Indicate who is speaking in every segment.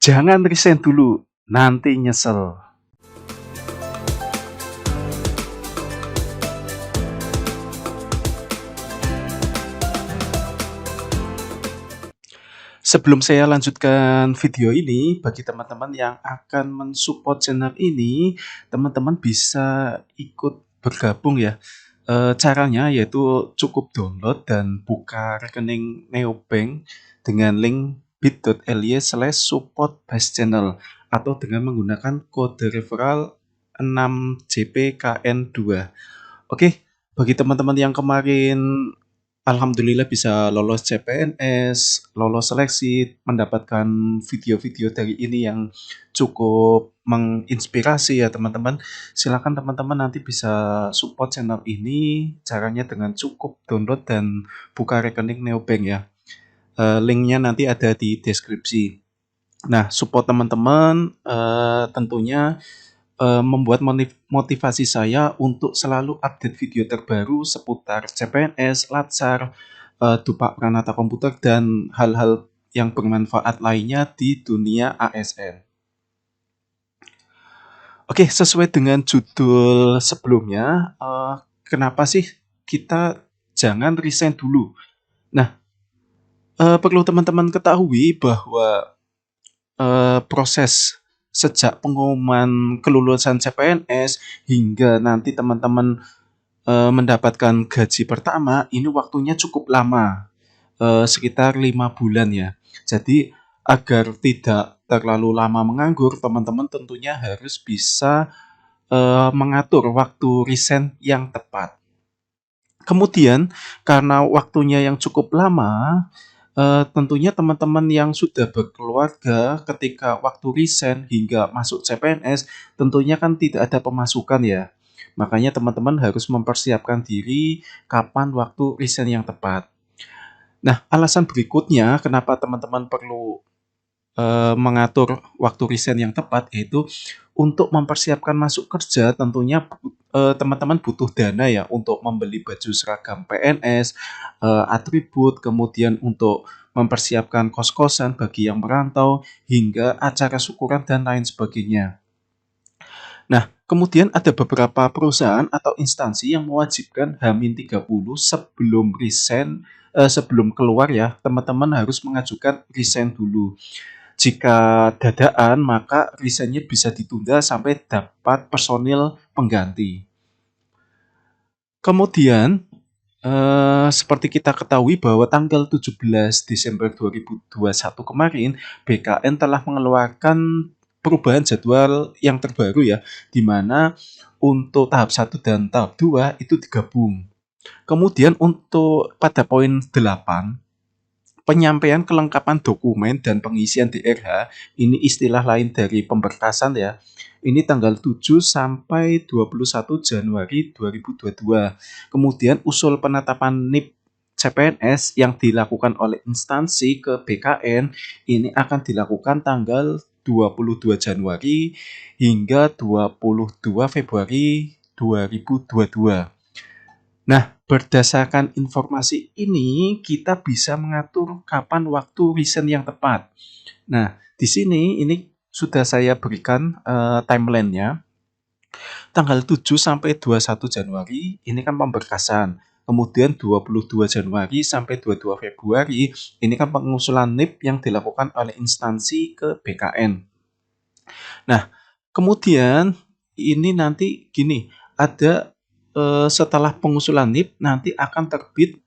Speaker 1: Jangan resign dulu, nanti nyesel. Sebelum saya lanjutkan video ini, bagi teman-teman yang akan mensupport channel ini, teman-teman bisa ikut bergabung ya. Caranya yaitu cukup download dan buka rekening Neobank dengan link bit.ly/support-channel atau dengan menggunakan kode referral 6JPKN2. Oke, bagi teman-teman yang kemarin alhamdulillah bisa lolos CPNS, lolos seleksi, mendapatkan video-video dari ini yang cukup menginspirasi ya teman-teman. Silakan teman-teman nanti bisa support channel ini, caranya dengan cukup download dan buka rekening Neobank ya. Linknya nanti ada di deskripsi. Nah, support teman-teman tentunya membuat motivasi saya untuk selalu update video terbaru seputar CPNS, Latsar, Dupak Pranata Komputer, dan hal-hal yang bermanfaat lainnya di dunia ASN. Oke, sesuai dengan judul sebelumnya, kenapa sih kita jangan resign dulu? Nah, perlu teman-teman ketahui bahwa proses sejak pengumuman kelulusan CPNS hingga nanti teman-teman mendapatkan gaji pertama, ini waktunya cukup lama, sekitar 5 bulan ya. Jadi agar tidak terlalu lama menganggur, teman-teman tentunya harus bisa mengatur waktu resign yang tepat. Kemudian karena waktunya yang cukup lama, tentunya teman-teman yang sudah berkeluarga ketika waktu resign hingga masuk CPNS, tentunya kan tidak ada pemasukan ya. Makanya teman-teman harus mempersiapkan diri kapan waktu resign yang tepat. Nah, alasan berikutnya kenapa teman-teman perlu mengatur waktu resign yang tepat yaitu untuk mempersiapkan masuk kerja tentunya teman-teman butuh dana ya untuk membeli baju seragam PNS, atribut, kemudian untuk mempersiapkan kos-kosan bagi yang merantau, hingga acara syukuran dan lain sebagainya. Nah, kemudian ada beberapa perusahaan atau instansi yang mewajibkan H-30 sebelum resign, sebelum keluar ya, teman-teman harus mengajukan resign dulu. Jika dadaan, maka resign-nya bisa ditunda sampai dapat personil pengganti. Kemudian, seperti kita ketahui bahwa tanggal 17 Desember 2021 kemarin, BKN telah mengeluarkan perubahan jadwal yang terbaru ya, di mana untuk tahap 1 dan tahap 2 itu digabung. Kemudian untuk pada poin 8, penyampaian kelengkapan dokumen dan pengisian DRH, ini istilah lain dari pemberkasan ya. Ini tanggal 7 sampai 21 Januari 2022. Kemudian usul penetapan NIP CPNS yang dilakukan oleh instansi ke BKN ini akan dilakukan tanggal 22 Januari hingga 22 Februari 2022. Nah, berdasarkan informasi ini, kita bisa mengatur kapan waktu resign yang tepat. Nah, di sini ini sudah saya berikan timeline-nya. Tanggal 7 sampai 21 Januari ini kan pemberkasan. Kemudian 22 Januari sampai 22 Februari ini kan pengusulan NIP yang dilakukan oleh instansi ke BKN. Nah, kemudian ini nanti gini, ada setelah pengusulan NIP nanti akan terbit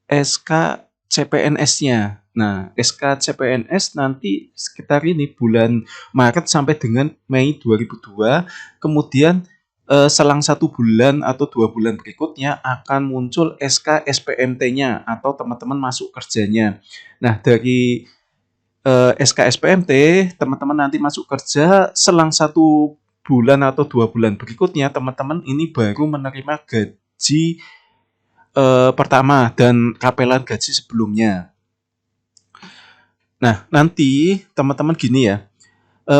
Speaker 1: SK CPNS-nya. Nah, SK CPNS nanti sekitar ini bulan Maret sampai dengan Mei 2002. Kemudian selang 1 bulan atau 2 bulan berikutnya akan muncul SK SPMT-nya atau teman-teman masuk kerjanya. Nah, dari SK SPMT, teman-teman nanti masuk kerja selang 1 bulan atau 2 bulan berikutnya, teman-teman ini baru menerima gaji pertama dan kapelan gaji sebelumnya. Nah, nanti teman-teman gini ya,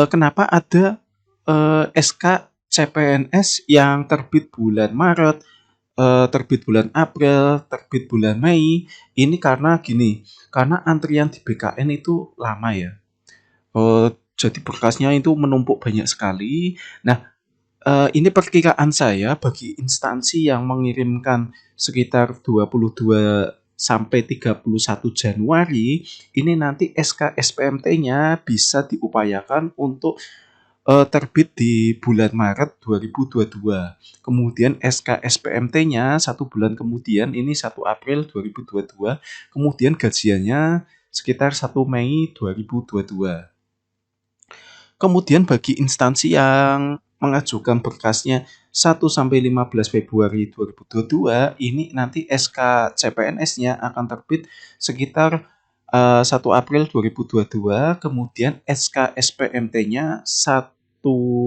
Speaker 1: kenapa ada SK CPNS yang terbit bulan Maret, terbit bulan April, terbit bulan Mei, ini karena gini, karena antrian di BKN itu lama ya. Jadi berkasnya itu menumpuk banyak sekali. Nah, ini perkiraan saya bagi instansi yang mengirimkan sekitar 22 sampai 31 Januari, ini nanti SK SPMT-nya bisa diupayakan untuk terbit di bulan Maret 2022. Kemudian SK SPMT-nya 1 bulan kemudian, ini 1 April 2022. Kemudian gajiannya sekitar 1 Mei 2022. Kemudian bagi instansi yang mengajukan berkasnya 1 sampai 15 Februari 2022, ini nanti SK CPNS-nya akan terbit sekitar 1 April 2022, kemudian SK SPMT-nya 1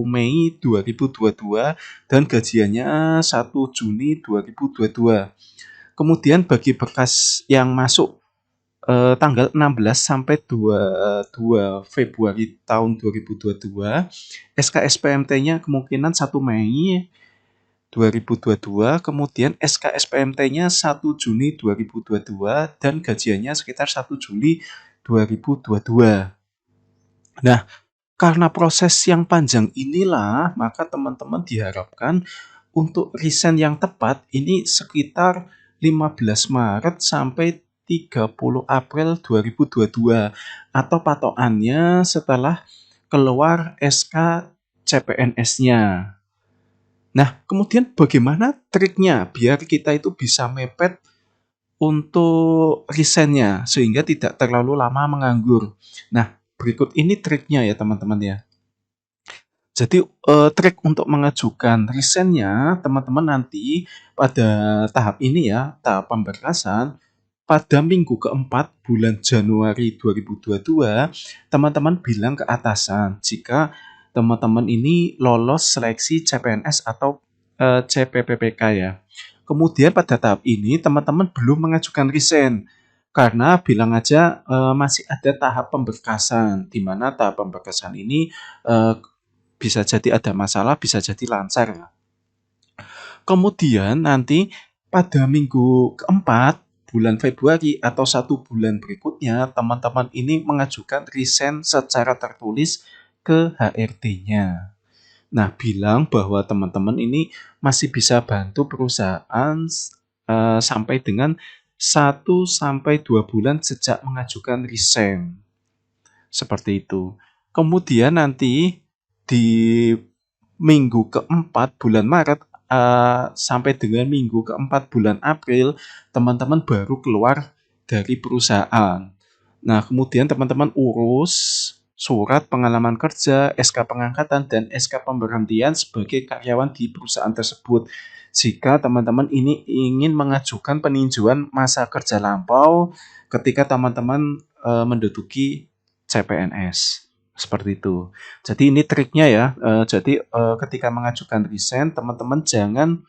Speaker 1: Mei 2022 dan gajiannya 1 Juni 2022. Kemudian bagi berkas yang masuk tanggal 16 sampai 22 Februari tahun 2022, SK-SPMT-nya kemungkinan 1 Mei 2022, kemudian SK-SPMT-nya 1 Juni 2022, dan gajiannya sekitar 1 Juli 2022. Nah, karena proses yang panjang inilah, maka teman-teman diharapkan untuk resign yang tepat ini sekitar 15 Maret sampai 30 April 2022 atau patokannya setelah keluar SK CPNS-nya. Nah, kemudian bagaimana triknya biar kita itu bisa mepet untuk resign-nya sehingga tidak terlalu lama menganggur. Nah, berikut ini triknya ya teman-teman ya. Jadi, trik untuk mengajukan resign-nya, teman-teman nanti pada tahap ini ya, tahap pemberkasan, pada minggu keempat bulan Januari 2022, teman-teman bilang ke atasan jika teman-teman ini lolos seleksi CPNS atau, CPPPK ya. Kemudian pada tahap ini teman-teman belum mengajukan resign, karena bilang aja, masih ada tahap pemberkasan, di mana tahap pemberkasan ini, eee, bisa jadi ada masalah, bisa jadi lancar ya. Kemudian nanti pada minggu keempat bulan Februari atau 1 bulan berikutnya, teman-teman ini mengajukan resign secara tertulis ke HRD-nya. Nah, bilang bahwa teman-teman ini masih bisa bantu perusahaan sampai dengan 1 sampai 2 bulan sejak mengajukan resign. Seperti itu. Kemudian nanti di minggu keempat bulan Maret sampai dengan minggu keempat bulan April, teman-teman baru keluar dari perusahaan. Nah, kemudian teman-teman urus surat pengalaman kerja, SK pengangkatan, dan SK pemberhentian sebagai karyawan di perusahaan tersebut. Jika teman-teman ini ingin mengajukan peninjauan masa kerja lampau ketika teman-teman menduduki CPNS. Seperti itu. Jadi ini triknya ya. Jadi ketika mengajukan resign, teman-teman jangan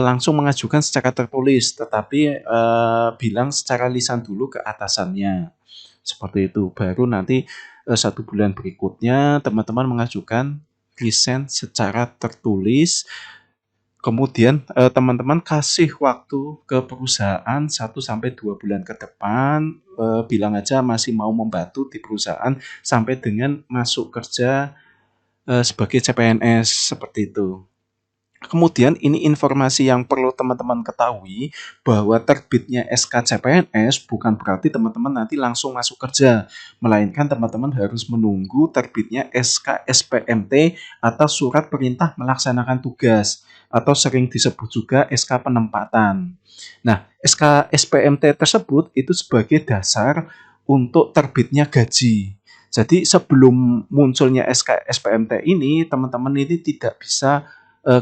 Speaker 1: langsung mengajukan secara tertulis, tetapi bilang secara lisan dulu ke atasannya. Seperti itu. Baru nanti 1 bulan berikutnya teman-teman mengajukan resign secara tertulis. Kemudian teman-teman kasih waktu ke perusahaan 1 sampai 2 bulan ke depan, bilang aja masih mau membantu di perusahaan sampai dengan masuk kerja sebagai CPNS, seperti itu. Kemudian ini informasi yang perlu teman-teman ketahui bahwa terbitnya SK CPNS bukan berarti teman-teman nanti langsung masuk kerja, melainkan teman-teman harus menunggu terbitnya SK SPMT atau surat perintah melaksanakan tugas atau sering disebut juga SK penempatan. Nah, SK SPMT tersebut itu sebagai dasar untuk terbitnya gaji. Jadi sebelum munculnya SK SPMT ini, teman-teman ini tidak bisa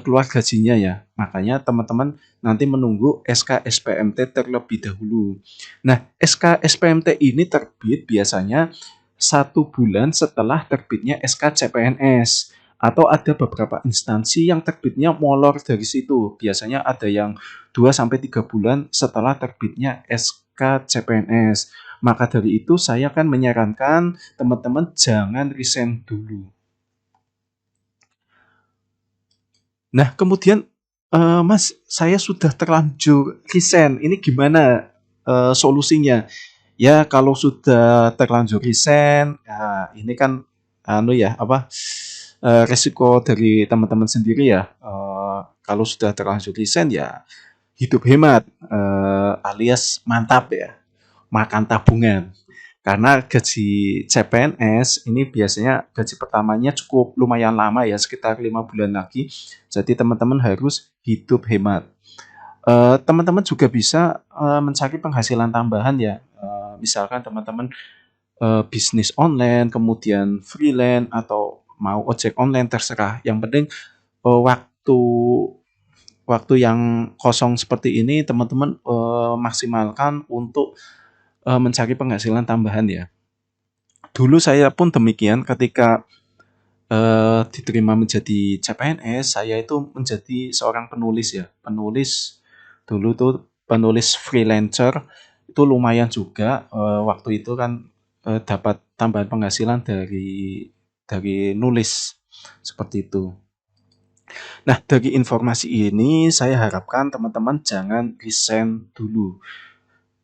Speaker 1: keluar gajinya ya. Makanya teman-teman nanti menunggu SK SPMT terlebih dahulu. Nah, SK SPMT ini terbit biasanya 1 bulan setelah terbitnya SK CPNS. Atau ada beberapa instansi yang terbitnya molor dari situ. Biasanya ada yang 2 sampai 3 bulan setelah terbitnya SK CPNS. Maka dari itu saya akan menyarankan teman-teman jangan resign dulu. Nah, kemudian, Mas, saya sudah terlanjur resign, ini gimana, solusinya? Ya kalau sudah terlanjur resign, ya ini kan anu ya, apa, resiko dari teman-teman sendiri ya, kalau sudah terlanjur resign ya hidup hemat, alias mantap ya, makan tabungan. Karena gaji CPNS ini biasanya gaji pertamanya cukup lumayan lama ya, sekitar 5 bulan lagi. Jadi teman-teman harus hidup hemat. Teman-teman juga bisa, mencari penghasilan tambahan ya, misalkan teman-teman, bisnis online, kemudian freelance atau mau ojek online terserah. Yang penting, waktu waktu yang kosong seperti ini teman-teman, maksimalkan untuk, mencari penghasilan tambahan ya. Dulu saya pun demikian ketika, diterima menjadi CPNS, saya itu menjadi seorang penulis ya, penulis dulu tuh penulis freelancer itu lumayan juga, waktu itu kan, dapat tambahan penghasilan dari nulis, seperti itu. Nah, dari informasi ini saya harapkan teman-teman jangan resign dulu.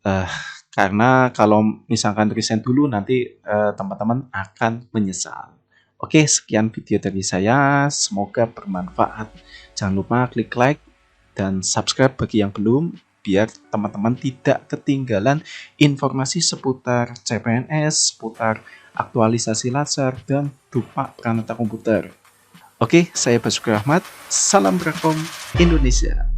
Speaker 1: Eh, karena kalau misalkan resign dulu nanti teman-teman akan menyesal. Oke, sekian video dari saya. Semoga bermanfaat. Jangan lupa klik like dan subscribe bagi yang belum, biar teman-teman tidak ketinggalan informasi seputar CPNS, seputar aktualisasi laser, dan dupa Pranata Komputer. Oke, saya Basuki Rahmat. Salam Brakom Indonesia.